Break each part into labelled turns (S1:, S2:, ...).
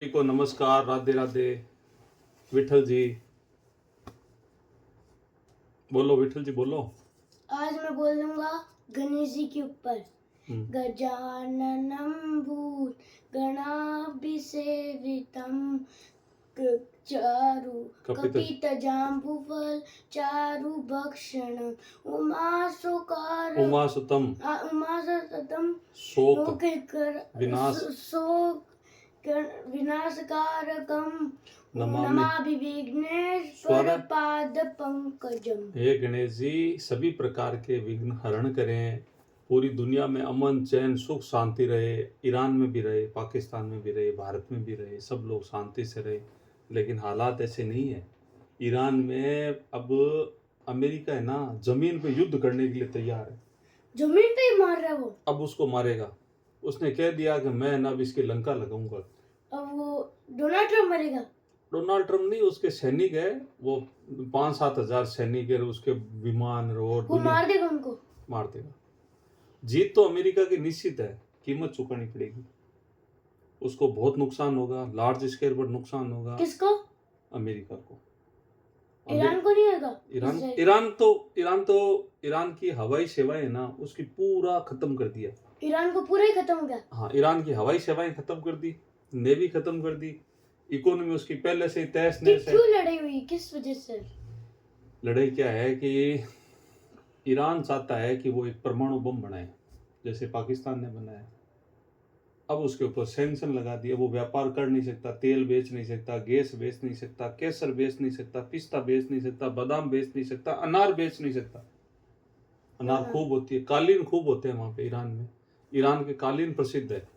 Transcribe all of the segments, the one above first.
S1: को नमस्कार, राधे राधे। विठल जी बोलो, विठल जी बोलो।
S2: आज मैं बोलूंगा गणेश जी के ऊपर। गजाननं भूतगणाभिसेवितं चारु कपितजाम्बुफल चारु भक्षणं
S1: उमासुतम शोक
S2: विनाशकारकं नमामि विघ्नेश्वर पाद पंकजम।
S1: हे गणेश जी, सभी प्रकार के विघ्न हरण करें। पूरी दुनिया में अमन चैन सुख शांति रहे। ईरान में भी रहे, पाकिस्तान में भी रहे, भारत में भी रहे, सब लोग शांति से रहे। लेकिन हालात ऐसे नहीं है। ईरान में अब अमेरिका है ना, जमीन पे युद्ध करने के लिए तैयार है।
S2: जमीन पे ही मार रहा है वो।
S1: अब उसको मारेगा। उसने कह दिया कि मैं ना अब इसकी लंका लगाऊंगा।
S2: अब वो डोनाल्ड ट्रम्प मरेगा।
S1: डोनाल्ड ट्रम्प नहीं, उसके सैनिक है वो 5-7 हजार सैनिक है, उसके विमान और
S2: वो मार देगा उनको।
S1: मार देगा। जीत तो अमेरिका की निश्चित है, कीमत चुकानी पड़ेगी। उसको बहुत नुकसान होगा, लार्ज स्केल पर नुकसान होगा।
S2: किसको?
S1: अमेरिका को।
S2: ईरान को नहीं होगा।
S1: ईरान की हवाई सेवाएं ना, उसकी पूरा खत्म कर दिया।
S2: ईरान को पूरा ही खत्म हो गया।
S1: हाँ, ईरान की हवाई सेवाएं खत्म कर दी, नेवी खत्म कर दी, इकोनॉमी उसकी पहले से ही तहस नहस है।
S2: क्यों लड़ाई हुई, किस वजह से?
S1: लड़ाई क्या है कि ईरान चाहता है कि वो एक परमाणु बम बनाए, जैसे पाकिस्तान ने बनाया। अब उसके ऊपर सैंक्शन लगा दिया। वो व्यापार कर नहीं सकता, तेल बेच नहीं सकता, गैस बेच नहीं सकता, केसर बेच नहीं सकता, पिस्ता बेच नहीं सकता, बादाम बेच नहीं सकता, अनार बेच नहीं सकता। अनार खूब होती है, कालीन खूब होते हैं वहाँ पे ईरान में। ईरान के कालीन प्रसिद्ध है।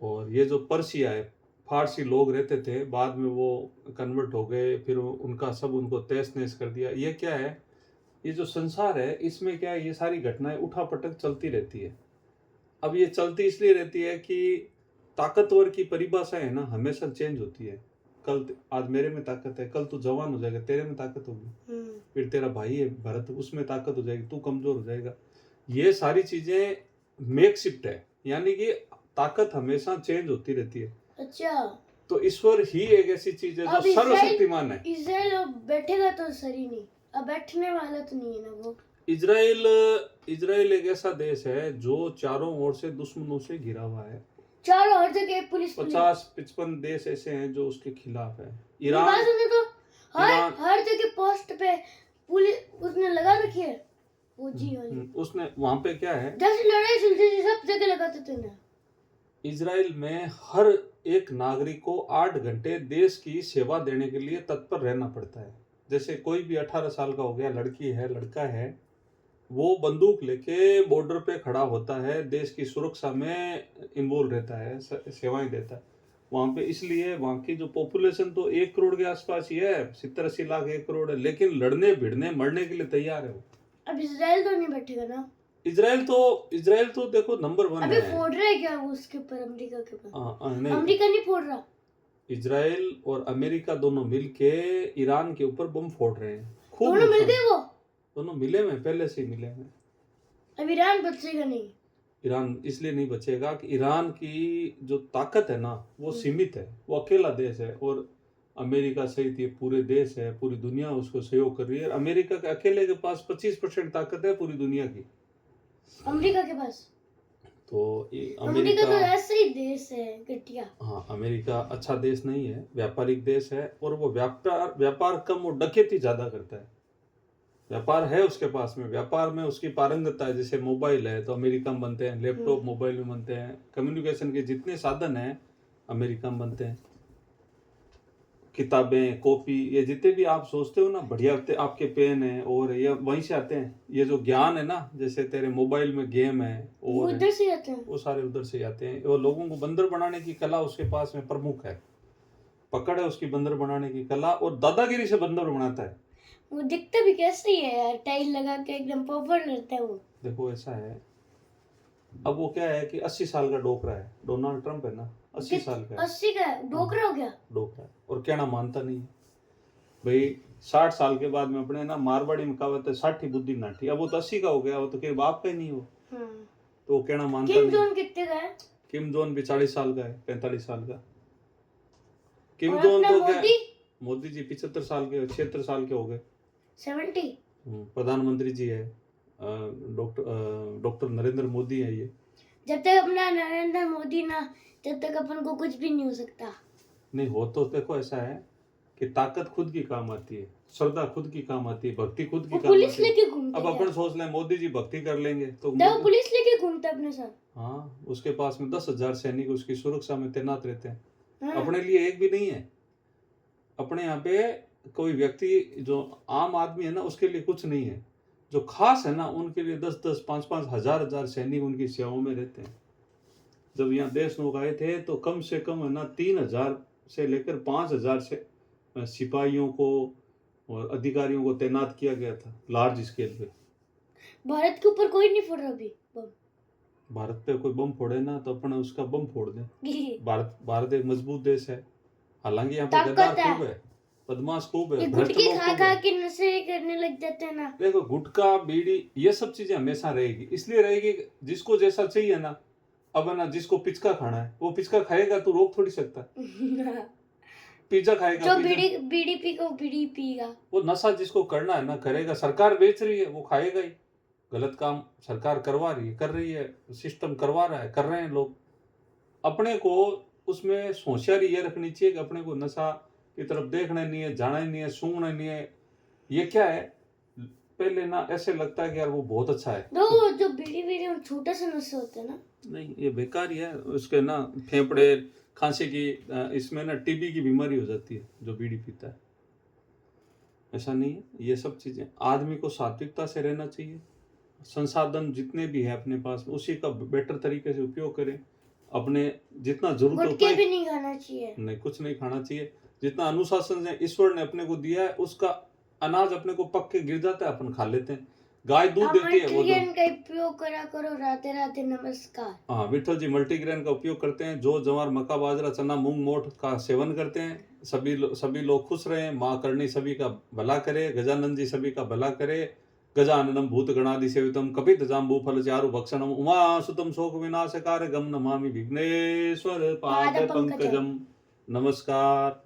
S1: और ये जो पर्सिया है, फारसी लोग रहते थे, बाद में वो कन्वर्ट हो गए, फिर उनका सब उनको तहस नहस कर दिया। ये क्या है, ये जो संसार है इसमें क्या है, ये सारी घटनाएं उठापटक चलती रहती है। अब ये चलती इसलिए रहती है कि ताकतवर की परिभाषा है ना, हमेशा चेंज होती है। कल आज मेरे में ताकत है, कल तू जवान हो जाएगा, तेरे में ताकत होगी। फिर तेरा भाई है भरत, उसमें ताकत हो जाएगी, तू कमजोर हो जाएगा। ये सारी चीजें मेकशिफ्ट है, यानी कि ताकत हमेशा चेंज होती रहती है।
S2: अच्छा,
S1: तो ईश्वर ही एक ऐसी चीज है जो सर्वशक्तिमान है।
S2: इजराइल अब बैठेगा तो सही नहीं, अब बैठने वाला तो नहीं है ना वो।
S1: इजराइल एक ऐसा देश है जो चारों ओर से दुश्मनों से घिरा हुआ है।
S2: चारों हर जगह पुलिस
S1: 50-55 देश ऐसे हैं जो उसके खिलाफ है।
S2: ईरान तो हर जगह पोस्ट पे पुलिस उसने लगा रखी है। वो जी
S1: उसने वहां पे क्या है,
S2: जैसे लड़ाई चलती थी सब जगह लगाते थे ना।
S1: इजराइल में हर एक नागरिक को 8 घंटे देश की सेवा देने के लिए तत्पर रहना पड़ता है। जैसे कोई भी 18 साल का हो गया, लड़की है लड़का है, वो बंदूक लेके बॉर्डर पे खड़ा होता है, देश की सुरक्षा में इन्वॉल्व रहता है, सेवाएं देता है वहां पे। इसलिए वहां की जो पॉपुलेशन तो 1 करोड़ के आसपास ही है, 70-80 लाख 1 करोड़ है, लेकिन लड़ने भिड़ने मरने के लिए तैयार है वो।
S2: अब इजराइल तो नहीं बैठेगा ना।
S1: इजराइल तो देखो नंबर 1
S2: अभी फोड़ रहा है क्या वो उसके ऊपर, अमेरिका के ऊपर?
S1: नहीं,
S2: अमेरिका नहीं फोड़ रहा।
S1: इजराइल और अमेरिका दोनों मिलके ईरान के ऊपर बम फोड़ रहे हैं। खूब
S2: दोनों मिल गए, वो
S1: दोनों मिले हैं, पहले से ही मिले हैं।
S2: अब ईरान बचेगा नहीं।
S1: ईरान इसलिए नहीं बचेगा कि ईरान की जो ताकत है ना वो सीमित है, वो अकेला देश है। और अमेरिका सहित ये पूरे देश है, पूरी दुनिया उसको सहयोग कर रही है। अमेरिका के अकेले के पास 25% ताकत है पूरी दुनिया की,
S2: अमेरिका के पास।
S1: तो
S2: अमेरिका तो ऐसे ही देश है घटिया।
S1: हाँ, अमेरिका अच्छा देश नहीं है, व्यापारिक देश है। और वो व्यापार कम, वो डकैती ज्यादा करता है। व्यापार है उसके पास में, व्यापार में उसकी पारंगतता है। जैसे मोबाइल है तो अमेरिका में बनते हैं, लैपटॉप मोबाइल में बनते हैं, कम्युनिकेशन के जितने साधन हैं अमेरिका में बनते हैं। किताबें, कॉपी, ये जितने भी आप सोचते हो ना बढ़िया, आपके पेन है और ये वहीं से आते हैं। ये जो ज्ञान है ना, जैसे तेरे मोबाइल में गेम है और
S2: उधर से आते हैं,
S1: वो सारे उधर से आते हैं। और लोगों को बंदर बनाने की कला उसके पास में प्रमुख है, पकड़ है उसकी बंदर बनाने की कला, और दादागिरी से बंदर बनाता है।
S2: वो दिखता भी कैसे ही है यार, टाइल लगा के एकदम पॉपुलर रहता है वो।
S1: देखो ऐसा है, अब वो क्या है कि 80 साल का डोकरा है, डोनाल्ड ट्रम्प है ना, 80 साल का है।
S2: 80 का डोकरा हो गया,
S1: डोकरा, और कहना मानता नहीं भाई। 60 साल के बाद में अपने ना मारवाड़ी में कहावत है, 60 बुद्धि नाठी। अब वो तो 80 का हो गया, वो तो के बाप का ही नहीं हो, तो वो कहना मानता नहीं।
S2: किम जोन कितने का है?
S1: किम जोन भी 40 साल का है, 45 साल का। किम
S2: और
S1: जोंग
S2: अपना
S1: तो क्या,
S2: मोदी
S1: मोदी जी 75 साल के 76 साल के हो गए।
S2: 70।
S1: प्रधानमंत्री जी है डॉक्टर नरेंद्र मोदी है ये।
S2: जब तक अपना नरेंद्र मोदी ना, जब तक अपन को कुछ भी नहीं हो सकता।
S1: नहीं हो तो देखो ऐसा है कि ताकत खुद की काम आती है, श्रद्धा खुद की काम आती है, भक्ति खुद की
S2: वो
S1: काम
S2: पुलिस
S1: आती है।
S2: लेके घूमते
S1: अब
S2: हैं
S1: अपन सोच लें मोदी जी भक्ति कर लेंगे तो
S2: क्या? वो पुलिस लेके घूमते अपने साथ।
S1: हाँ, उसके पास में 10,000 सैनिक उसकी सुरक्षा में तैनात रहते हैं।
S2: हाँ।
S1: अपने लिए एक भी नहीं है। अपने यहाँ पे कोई व्यक्ति जो आम आदमी है ना उसके लिए कुछ नहीं है, जो खास है ना उनके लिए 10-10, 5-5 हजार सैनिक उनकी सेवाओं में रहते हैं। जब यहाँ देशमुख आए थे तो कम से कम है ना 3,000 से लेकर 5,000 से सिपाहियों को और अधिकारियों को तैनात किया गया था लार्ज स्केल पे।
S2: भारत के ऊपर कोई नहीं फोड़ रहा अभी बम।
S1: भारत पे कोई बम फोड़े ना तो अपन उसका बम फोड़ दें। भारत एक मजबूत देश है, हालांकि यहाँ पे गद्दार खूब है, बदमाश खूब है, भ्रष्ट
S2: गुटके
S1: लोग
S2: खा
S1: खूब
S2: खा
S1: है।
S2: के नशे करने लग जाते हैं ना।
S1: देखो गुटखा बीड़ी ये सब चीजें हमेशा रहेगी, इसलिए रहेगी जिसको जैसा चाहिए ना। अब है ना जिसको पिचका खाना है वो पिचका खाएगा, तू रोक थोड़ी सकता। पिज्जा खाएगा,
S2: जो बीड़ी बीड़ी पीगा वो बीड़ी पीगा।
S1: वो नशा जिसको करना है ना करेगा। सरकार बेच रही है वो खाएगा ही। गलत काम सरकार करवा रही है, कर रही है, सिस्टम करवा रहा है, कर रहे हैं लोग। अपने को उसमें होशियारी ये रखनी चाहिए कि अपने को नशा की तरफ देखना नहीं है, जाना ही नहीं है, सूंघना नहीं है। ये क्या है, पहले ना ऐसे लगता है कि यार वो बहुत अच्छा है।
S2: दो जो बीड़ी बीड़ी और छोटे से नशे होते हैं ना,
S1: नहीं ये बेकार ही है। उसके ना फेफड़े खांसी की इसमें ना टीबी की बीमारी हो जाती है जो बीड़ी पीता है। ऐसा नहीं है। ये सब चीजें आदमी को सात्विकता से रहना चाहिए। संसाधन जितने भी है अपने पास उसी का बेटर तरीके से उपयोग करें। अपने जितना जरूरत होता
S2: गुटके
S1: है
S2: भी नहीं खाना चाहिए।
S1: नहीं, कुछ नहीं खाना चाहिए। जितना अनुशासन से ईश्वर ने अपने को दिया है उसका अनाज अपने को पक के गिर जाता है, अपन खा लेते हैं। गाय दूध देती है वो
S2: मल्टीग्रेन का उपयोग करा करो। राधे राधे, नमस्कार।
S1: हाँ, विठल जी मल्टीग्रेन का उपयोग करते हैं। जो जवार मक्का बाजरा चना मूंग मोठ का सेवन करते हैं। सभी लोग खुश रहे। माँ करणी सभी का भला करे। गजानन जी सभी का भला करे। गजाननम भूत गणादि सेवितम कपित जाम्बू फल चारु भक्षणम उमा सुतम शोक विनाशकार गम नमामि विघ्नेश्वर पाद पंकजम। नमस्कार।